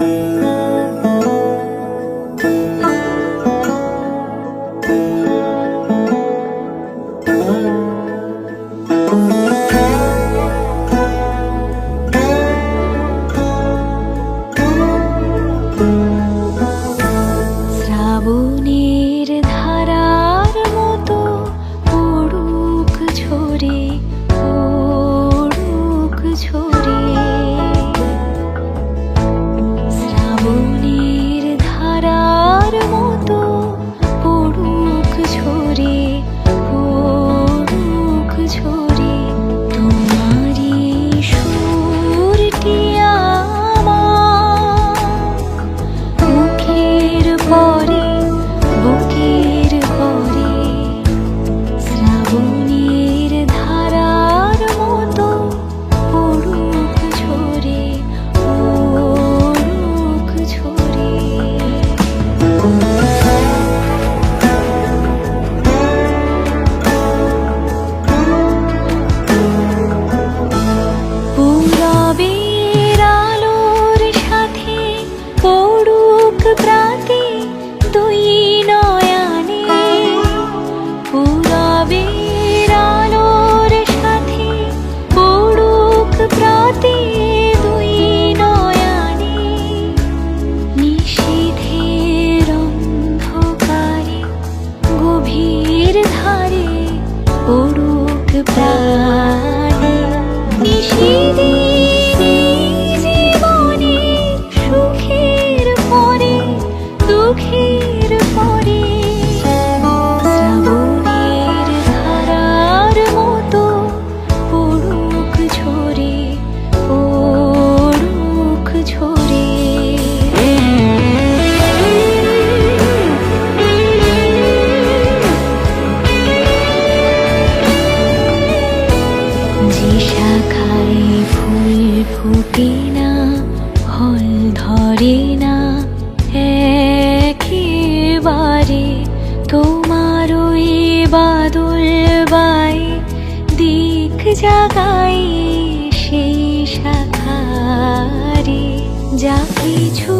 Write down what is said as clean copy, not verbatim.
শ্রাবণের ধারার মতো পড়ুক ঝরে, পড়ুক ঝরে। শ্রাবণের ধারার মতো পড়ুক ঝরে, পড়ুক ঝরে। তোমারই সুরটি আমার মুখের পরে, বুকের পরে। শ্রাবণের ধারার মতো পড়ুক ঝরে, পড়ুক ঝরে। পূরবের আলোর সাথে পড়ুক প্রাতে দুই নয়নে। পূরবের আলোর সাথে পড়ুক প্রাতে দুই নয়নে। নিশীথের অন্ধকারে গভীর ধারে পড়ুক প্রাণে। নিশিদিনের জীবনে সুখের পরে, দুঃখের পরে। শ্রাবণের ধারার মতো পড়ুক ঝরে, পড়ুক ঝরে। যে শাখায় ফুল ফুটে না, ফল ধরে না একেবারে, তোমার ওই বাদল বাই দিক জাগাই সেই শাখারে। যা কিছু